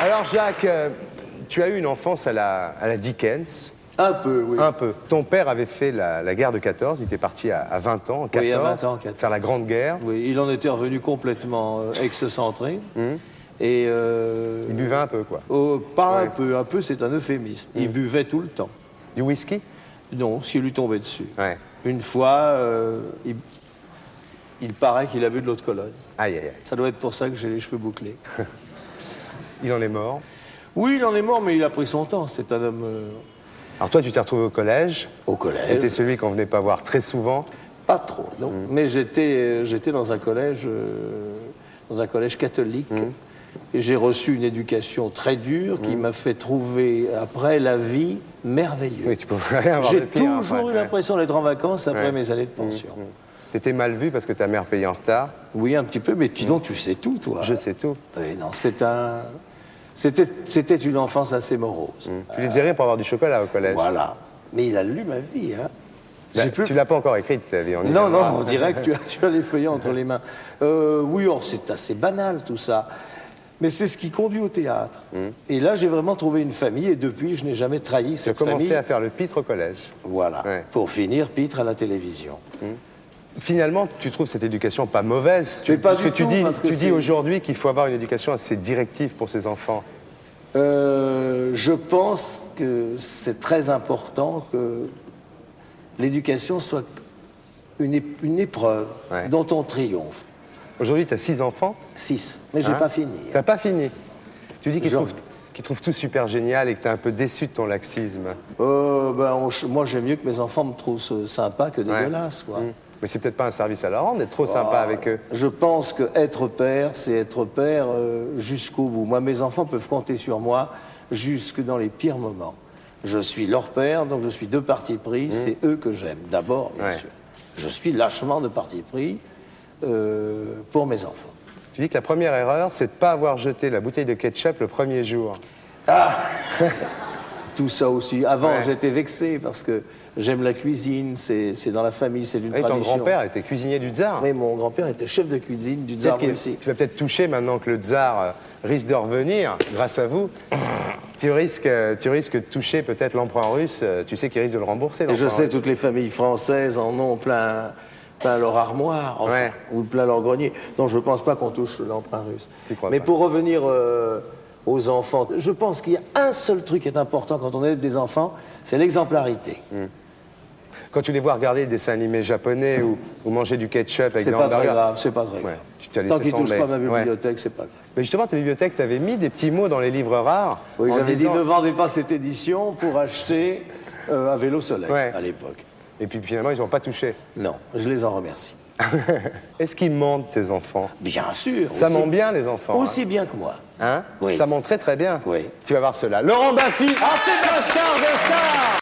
Alors Jacques, tu as eu une enfance à la Dickens. Un peu, oui. Un peu. Ton père avait fait la guerre de 14, il était parti à 20 ans, en 14, Oui, à 20 ans, 14. faire la Grande Guerre. Oui, il en était revenu complètement excentré. Et Il buvait un peu, quoi. pas Ouais. un peu, c'est un euphémisme. Il buvait tout le temps. Du whisky? Non, ce qui lui tombait dessus. Ouais. Une fois, il paraît qu'il a bu de l'eau de Cologne. Aïe, aïe, aïe. Ça doit être pour ça que j'ai les cheveux bouclés. Il en est mort. Oui, il en est mort, mais il a pris son temps. C'est un homme... Alors toi, tu t'es retrouvé au collège. Au collège. C'était celui qu'on venait pas voir très souvent. Pas trop, non. Mais j'étais dans un collège catholique. Et j'ai reçu une éducation très dure qui m'a fait trouver, après la vie, merveilleuse. Oui, tu pouvais rien avoir J'ai de pire, toujours après, eu ouais. l'impression d'être en vacances après Ouais. mes années de pension. T'étais mal vu parce que ta mère payait en retard. Oui, un petit peu, mais sinon tu sais tout, toi. Je sais tout. Oui, non, c'était une enfance assez morose. Tu lui disais rien pour avoir du chocolat au collège. Voilà. Mais il a lu ma vie, hein. Bah, tu l'as pas encore écrite, ta vie. On y Non, viendra. non, on dirait que tu as les feuillets entre les mains. Oui, or, c'est assez banal tout ça. Mais c'est ce qui conduit au théâtre. Et là, j'ai vraiment trouvé une famille et depuis, je n'ai jamais trahi Tu as cette commencé famille. à faire le pitre au collège. Voilà. Ouais. Pour finir, pitre à la télévision. Finalement, tu trouves cette éducation pas mauvaise. Mais pas parce du que tu tout, dis, parce que tu dis c'est- aujourd'hui qu'il faut avoir une éducation assez directive pour ses enfants. Je pense que c'est très important que l'éducation soit une épreuve Ouais. dont on triomphe. Aujourd'hui, tu as 6 enfants. 6. Mais j'ai Hein pas fini. T'as pas fini. Tu dis qu'ils Genre- trouvent tout super génial et que tu es un peu déçu de ton laxisme. Moi, j'aime mieux que mes enfants me trouvent sympa que dégueulasse, quoi. Mais c'est peut-être pas un service à leur rendre d'être trop sympa avec eux. Je pense que être père, c'est être père jusqu'au bout. Moi, mes enfants peuvent compter sur moi jusque dans les pires moments. Je suis leur père, donc je suis de parti pris. C'est eux que j'aime, d'abord, bien Ouais. sûr. Je suis lâchement de parti pris pour mes enfants. Tu dis que la première erreur, c'est de ne pas avoir jeté la bouteille de ketchup le premier jour. Tout ça aussi. Avant, Ouais. j'étais vexé parce que j'aime la cuisine, c'est dans la famille, c'est d'une Et ton tradition. grand-père était cuisinier du tsar. Oui, mon grand-père était chef de cuisine du tsar Peut-être aussi. tu vas peut-être toucher maintenant que le tsar risque de revenir, grâce à vous. Tu risques de toucher peut-être l'empereur russe. Tu sais qu'il risque de le rembourser, Et l'empereur je sais, russe. toutes les familles françaises en ont plein leur armoire, enfin, Ouais. ou plein leur grenier. Non, je ne pense pas qu'on touche l'emprunt russe. Tu crois Mais pas. pour revenir aux enfants, je pense qu'il y a un seul truc qui est important quand on élève des enfants, c'est l'exemplarité. Quand tu les vois regarder des dessins animés japonais ou manger du ketchup avec C'est des pas très hamburgers. grave, c'est pas très grave. Ouais, tu t'as Tant laissé qu'ils ne touchent tomber. pas ma bibliothèque, c'est pas grave. Mais justement, ta bibliothèque, tu avais mis des petits mots dans les livres rares. Oui, en j'avais dit disant- ne vendez pas cette édition pour acheter un vélo Solex Ouais. à l'époque. Et puis finalement, ils n'ont pas touché. Non, je les en remercie. Est-ce qu'ils mentent, tes enfants? Bien sûr. Ça aussi- ment bien, les enfants. Aussi bien que moi. Hein. Oui. Ça ment très très bien. Oui. Tu vas voir cela. Laurent Baffy. Ah, c'est un star de star.